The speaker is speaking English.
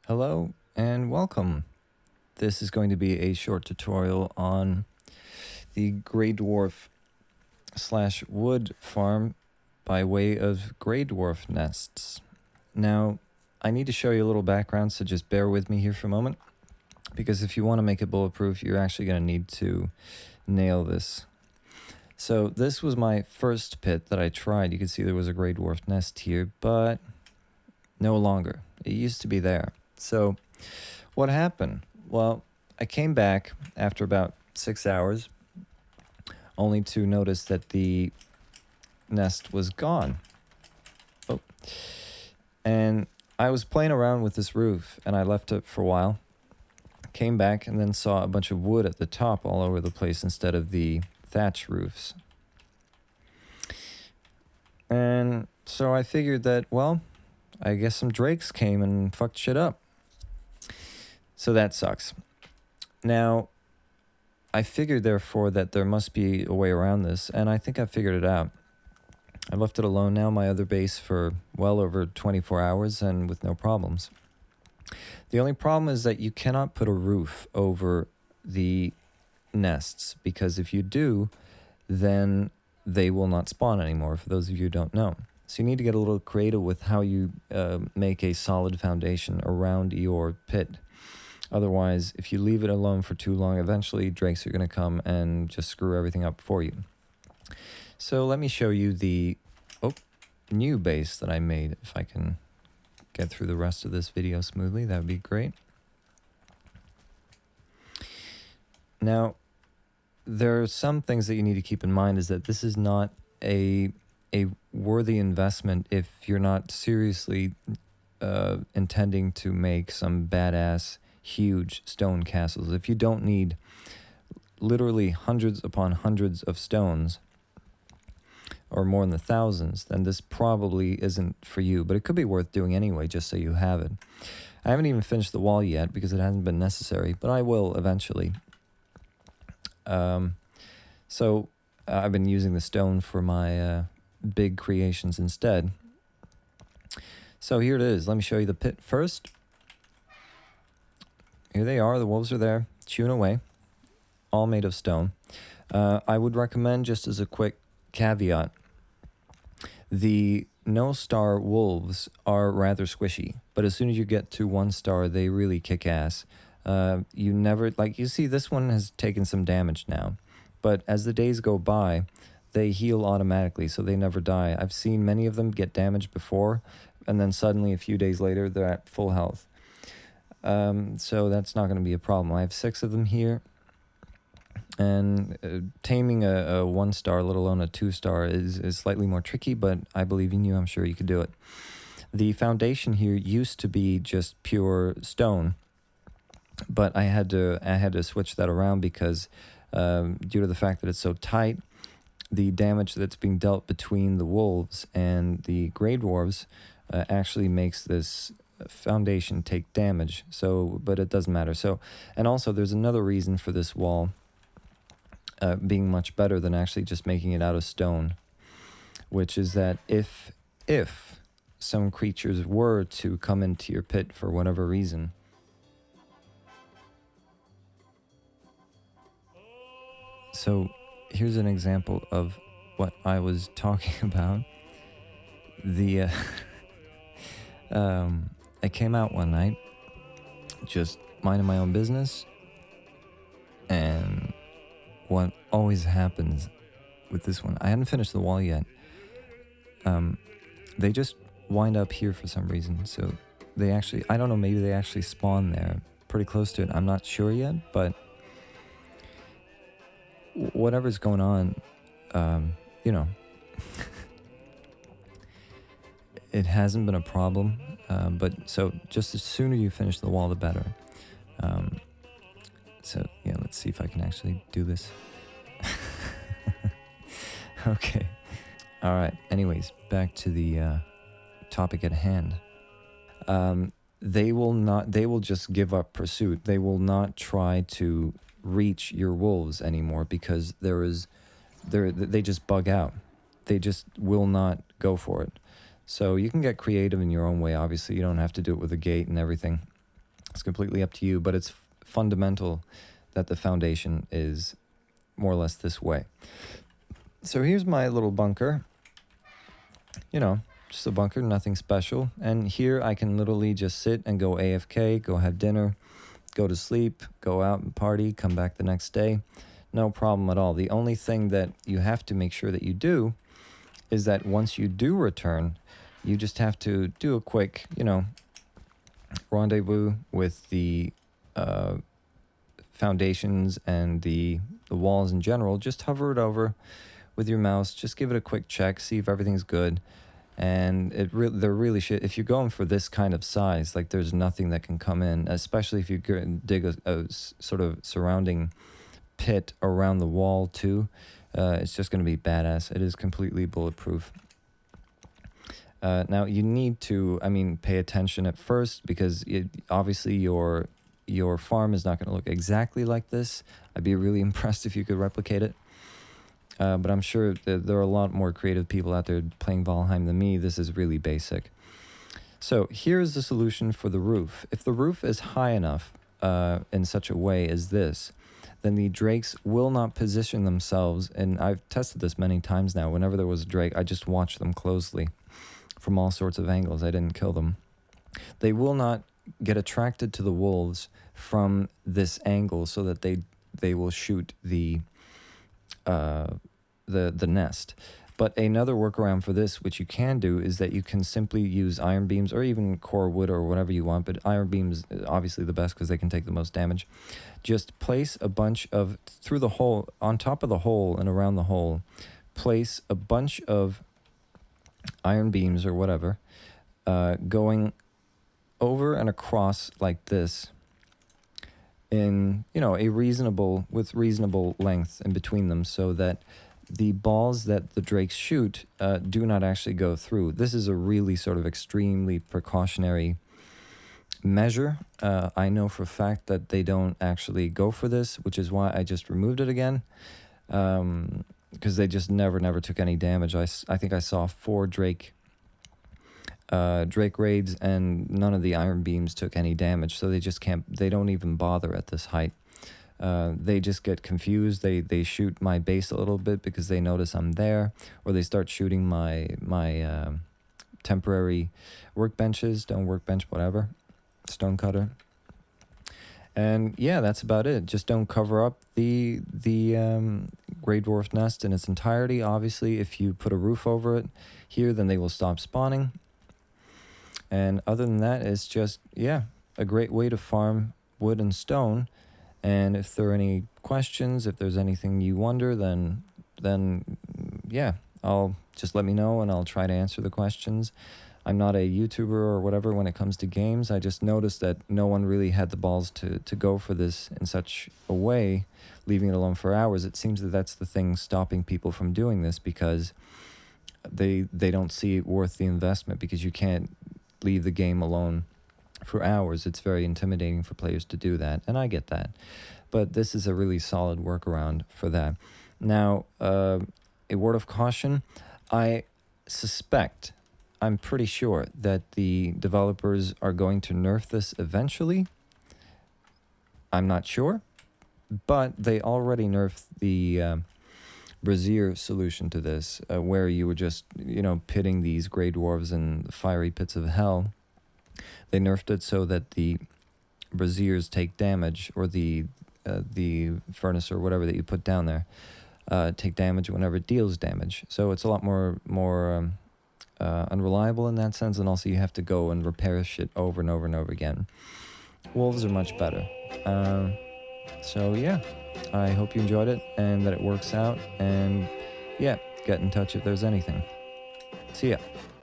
Hello and welcome. This is going to be a short tutorial on the Greydwarf / wood farm by way of Greydwarf nests. Now, I need to show you a little background, so just bear with me here for a moment, because if you want to make it bulletproof, you're actually going to need to nail this. So this was my first pit that I tried. You can see there was a Greydwarf nest here, but no longer. It used to be there. So what happened? Well, I came back after about 6 hours, only to notice that the nest was gone. Oh. And I was playing around with this roof, and I left it for a while. Came back and then saw a bunch of wood at the top all over the place instead of the thatch roofs. And so I figured that, well, I guess some drakes came and fucked shit up. So that sucks. Now, I figured, therefore, that there must be a way around this, and I think I figured it out. I've left it alone now, my other base, for well over 24 hours, and with no problems. The only problem is that you cannot put a roof over the nests, because if you do, then they will not spawn anymore, for those of you who don't know. So you need to get a little creative with how you make a solid foundation around your pit. Otherwise, if you leave it alone for too long, eventually drakes are going to come and just screw everything up for you. So let me show you the new base that I made. If I can get through the rest of this video smoothly, that would be great. Now, there are some things that you need to keep in mind, is that this is not a worthy investment if you're not seriously intending to make some badass huge stone castles. If you don't need literally hundreds upon hundreds of stones, or more in the thousands, then this probably isn't for you, but it could be worth doing anyway, just so you have it. I haven't even finished the wall yet because it hasn't been necessary, but I will eventually. So I've been using the stone for my big creations instead. So here it is. Let me show you the pit first. Here they are. The wolves are there, chewing away, all made of stone. I would recommend, just as a quick caveat, the no-star wolves are rather squishy, but as soon as you get to 1 star, they really kick ass. You never, like, you see this one has taken some damage now, but as the days go by, they heal automatically, so they never die. I've seen many of them get damaged before, and then suddenly a few days later, they're at full health. So that's not going to be a problem. I have 6 of them here, and taming a 1 star, let alone a 2 star, is slightly more tricky, but I believe in you. I'm sure you could do it. The foundation here used to be just pure stone, but I had to switch that around because due to the fact that it's so tight, the damage that's being dealt between the wolves and the Greydwarves actually makes this foundation take damage. So, but it doesn't matter. So, and also there's another reason for this wall being much better than actually just making it out of stone, which is that if some creatures were to come into your pit for whatever reason, so here's an example of what I was talking about. The I came out one night, just minding my own business, and what always happens with this one, I hadn't finished the wall yet. They just wind up here for some reason. So they actually, I don't know, maybe they actually spawn there, pretty close to it. I'm not sure yet, but whatever's going on, you know, it hasn't been a problem. But so just the sooner you finish the wall, the better. So yeah, let's see if I can actually do this. Okay. All right. Anyways, back to the topic at hand. They will just give up pursuit. They will not try to reach your wolves anymore because they just bug out. They just will not go for it. So you can get creative in your own way. Obviously, you don't have to do it with a gate and everything. It's completely up to you, but it's fundamental that the foundation is more or less this way. So here's my little bunker. You know, just a bunker, nothing special. And here I can literally just sit and go AFK, go have dinner, go to sleep, go out and party, come back the next day. No problem at all. The only thing that you have to make sure that you do is that once you do return, you just have to do a quick, you know, rendezvous with the foundations and the walls in general. Just hover it over with your mouse. Just give it a quick check, see if everything's good. And they're really shit. If you're going for this kind of size, like there's nothing that can come in, especially if you dig a sort of surrounding pit around the wall too. It's just going to be badass. It is completely bulletproof. Now you need to, pay attention at first because obviously your farm is not going to look exactly like this. I'd be really impressed if you could replicate it. But I'm sure that there are a lot more creative people out there playing Valheim than me. This is really basic. So here's the solution for the roof. If the roof is high enough in such a way as this, then the drakes will not position themselves. And I've tested this many times now. Whenever there was a drake, I just watched them closely from all sorts of angles. I didn't kill them. They will not get attracted to the wolves from this angle so that they will shoot the nest. But another workaround for this, which you can do, is that you can simply use iron beams or even core wood or whatever you want, but iron beams is obviously the best because they can take the most damage. Just place a bunch of, through the hole, on top of the hole and around the hole, place a bunch of iron beams or whatever, going over and across like this, in, with reasonable length in between them, so that the balls that the drakes shoot do not actually go through. This is a really sort of extremely precautionary measure. I know for a fact that they don't actually go for this, which is why I just removed it again, because they just never took any damage. I think I saw 4 drake raids and none of the iron beams took any damage, so they don't even bother at this height. They just get confused. They shoot my base a little bit because they notice I'm there, or they start shooting my temporary workbenches, stone workbench, whatever, stone cutter. And yeah, that's about it. Just don't cover up the Greydwarf nest in its entirety. Obviously, if you put a roof over it here, then they will stop spawning. And other than that, it's just, yeah, a great way to farm wood and stone. And if there are any questions, if there's anything you wonder, then yeah, I'll just let me know and I'll try to answer the questions. I'm not a YouTuber or whatever when it comes to games. I just noticed that no one really had the balls to go for this in such a way, leaving it alone for hours. It seems that that's the thing stopping people from doing this, because they don't see it worth the investment, because you can't leave the game alone for hours. It's very intimidating for players to do that, and I get that. But this is a really solid workaround for that. Now, a word of caution, I suspect, I'm pretty sure that the developers are going to nerf this eventually. I'm not sure, but they already nerfed the Brazier solution to this, where you were just, pitting these grey dwarves in the fiery pits of hell. They nerfed it so that the braziers take damage, or the furnace or whatever that you put down there take damage whenever it deals damage. So it's a lot more unreliable in that sense, and also you have to go and repair shit over and over and over again. Wolves are much better. So yeah, I hope you enjoyed it and that it works out, and yeah, get in touch if there's anything. See ya.